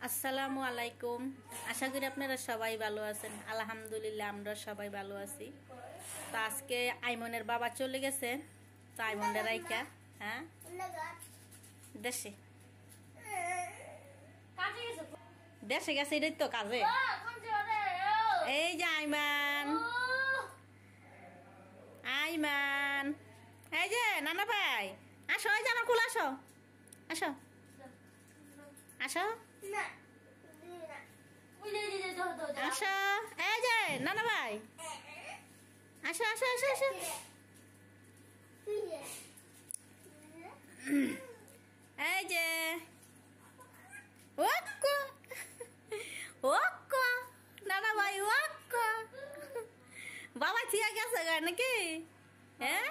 আসসালামু আলাইকুম। আশা করি আপনারা সবাই ভালো আছেন। আলহামদুলিল্লাহ আমরা সবাই ভালো আছি। তো আজকে আইমনের বাবা চলে গেছে, তো আইমনের রাইকা হ্যাঁ দেশে দেশে গেছে, এটাই তো কাজে। এই যে আইমান, আইমান, এই যে নানা ভাই আসো, এই যে আমার কুল আসো, আসো আসো আসো, এই যে নানা ভাই আসো আসো আসো আসো। এই যে ওক্কো ওক্কো নানা ভাই ওক্কো, বাবা থিয়া গেছে নাকি? হ্যাঁ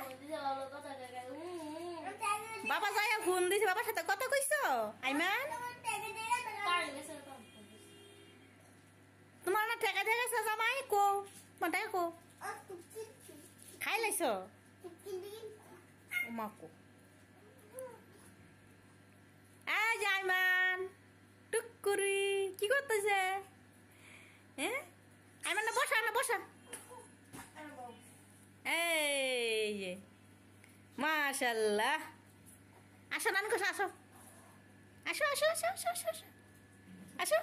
বাবা যাই ফোন দিছে, বাবার সাথে কথা কইছো? আইমান তোমার না ঠেকা ঠেকাছে জামাই কো মাটা কো খাই লাইছো মাকো। এই যে আইমান টুকুরি কি করতেছে? হ্যাঁ আইমান না বসা, না বসা। এই যে মাশাআল্লাহ, আসো নানু কাছে আসো, আসো আসো আসো আসো আসো আসো আসো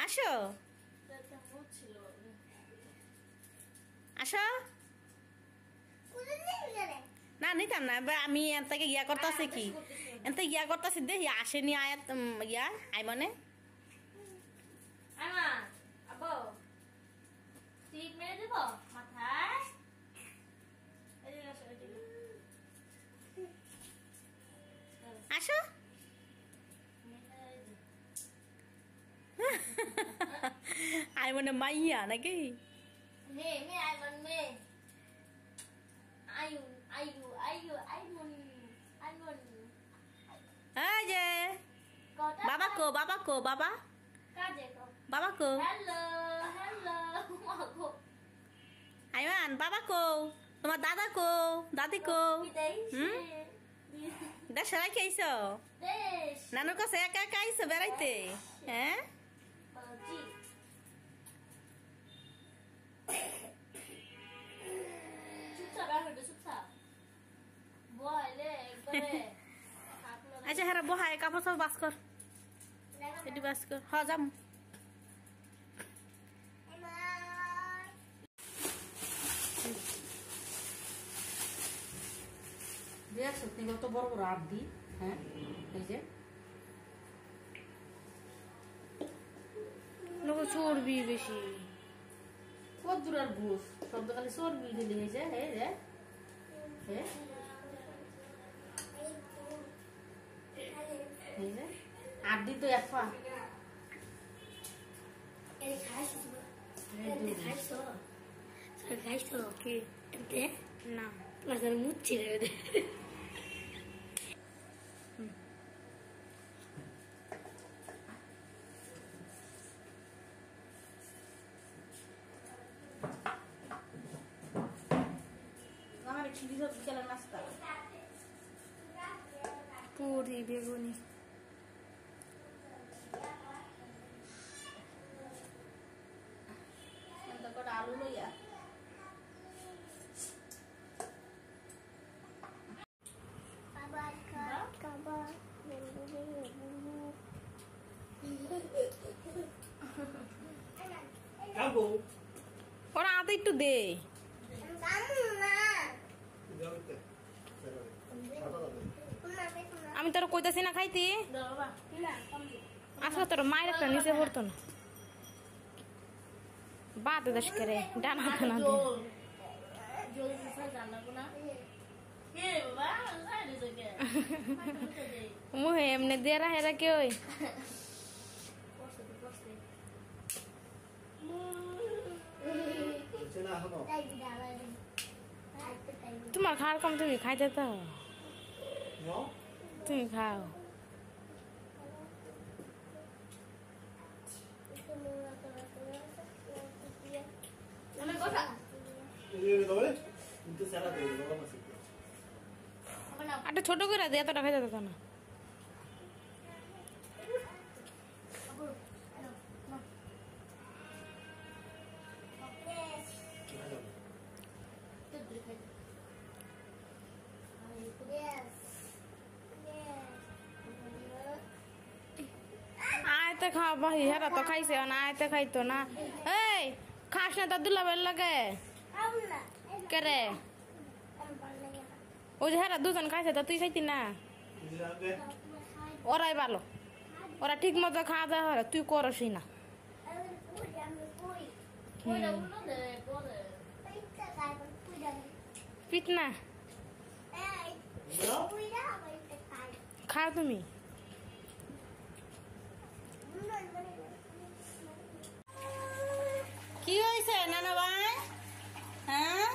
আসো আসো। না নিতাম না, আমি এনতাকে ইয়া করতেছি, কি এনতে ইয়া করতেছি দেখি আসেনি আয়াত ইয়া আইমনে। আসো আইমনে মাইয়া নাকি? এই যে বাবা কো, বাবা কো, বাবা বাবা কো, আইমান বাবা কো, তোমার দাদা কো, দাদি কো? দেশে রাখি আইছো? নানুর কাছে একা একা আইছো বেড়াইতে? হ্যাঁ আচ্ছা হ্যাঁ বহায় কাপড় সব বাস কর, এটি বাস কর। হ যাম। দেখছো তুমি কত বড় বড় আড্ডি, হ্যাঁ এই যে চর্বি বেশি, কত দূর আর ঘুষ শব্দ খালি চর্বি দিলি হয়েছে। হে রে আড্ডি তো এফা না মুচ্ছি নাস্তা পুরি বেগুনি আলু লইয়া ওরা আদে একটু দে। আমি তোর কইতাছি না খাইতি, আসলে তোর মায়ের একটা নিচে পড়তো না বাদ দেশ করে ডানা খানা মুহে এমনি দিয়ে রাখে রাখে। ওই তোমার খাওয়ার কম, তুমি খাইতে তো তুমি খাও। একটা ছোট করে দে, এতটা খাইতে তো না। आयते खा भाई हेरा तो खाई से ना आयते खाई तो ना ए खास ना तो दुला बेल लगे करे ओ जे हेरा दुजन खाई से तो तू खाईती ना ओराई ভালো ওরা ঠিক মতো খাওয়া দাওয়া হয় তুই করস না পিট না খাও তুমি কি হয়েছে নানা ভাই? হ্যাঁ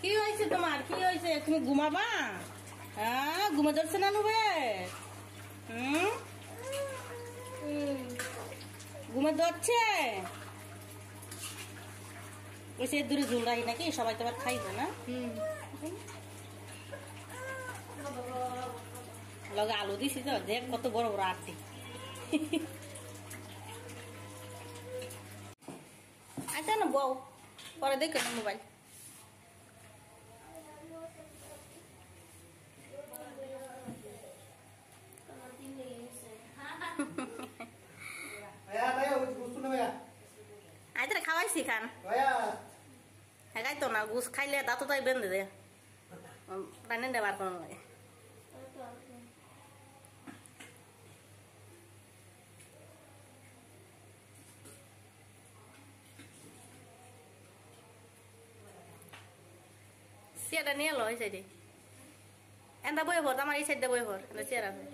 কি হয়েছে তোমার? কি হয়েছে? তুমি ঘুমাবা? হ্যাঁ ঘুমে ধরছে নানু ভাই? ঘুমে ধরছে? ওই সে দূরে ঝুল রাখি নাকি সবাই তো আবার খাইবে না? লগে আলু দিছি তো দেখ কত বড় বড় আটি। আচ্ছা না বউ পরে দেখো না মোবাইল। আইতে খাওয়াইছি খান হ্যাঁ তো না গুছ খাইলে দাঁত তাই বেঁধে দে রান্না দেবার কোনো লাগে। চেয়ারটা নিয়ে এলো এই সাইডে এটা বই ভর আমার এই সাইডটা বই ভর এটা চেয়ার আছে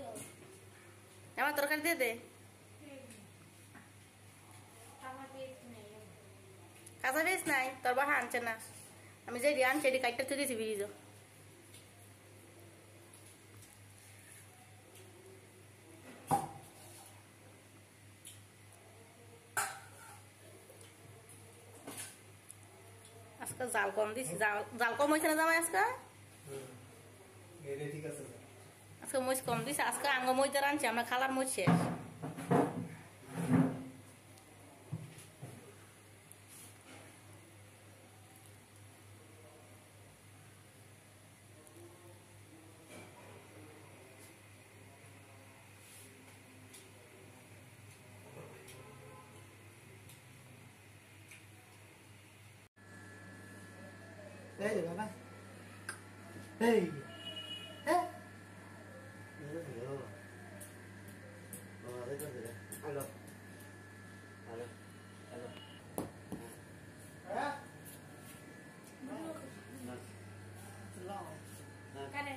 আমার তরকারি দিয়ে দে কাঁচা পেঁয়াজ নাই তোর বাহা আনছে না আমি যেটি আনছি এটি কাইটটা তুই দিয়েছি বিরিজ আজকে জাল কম দিছি জাল কম হয়েছে না জামাই আজকে আজকে মরিচ কম দিছে আজকে আঙ্গ মরিচ আনছি আমরা খালার মরিচ শেষ Đây rồi bác. Đây. Thế. Đấy rồi. Đây con gì đây? Alo. Alo. Alo. Hả? কানে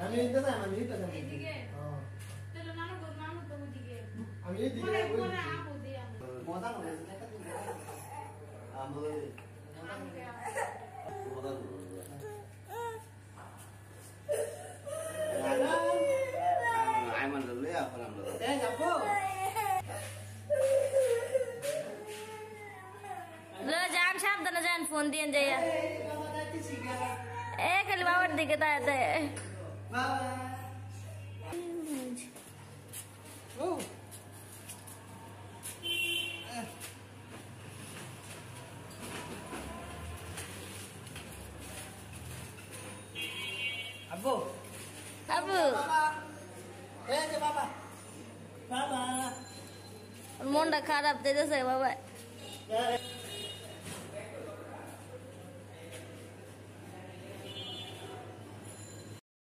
আমি এটা না আমি এটা না এদিকে হ্যাঁ চলো নানু তো ওদিকে আমি এই দিকে কোনা আপু দিয়া মজা না আমলে মজা আইমান ললে আপন আমলে এ যাবো লো জান সাবধানে যান ফোন দিয়ে যাইয়া এ খালি বাবার দিকে তাকাতে ও আব্বু আবু এই যে বাবা বাবা মনটা খারাপ দিতেছে বাবা Yeah.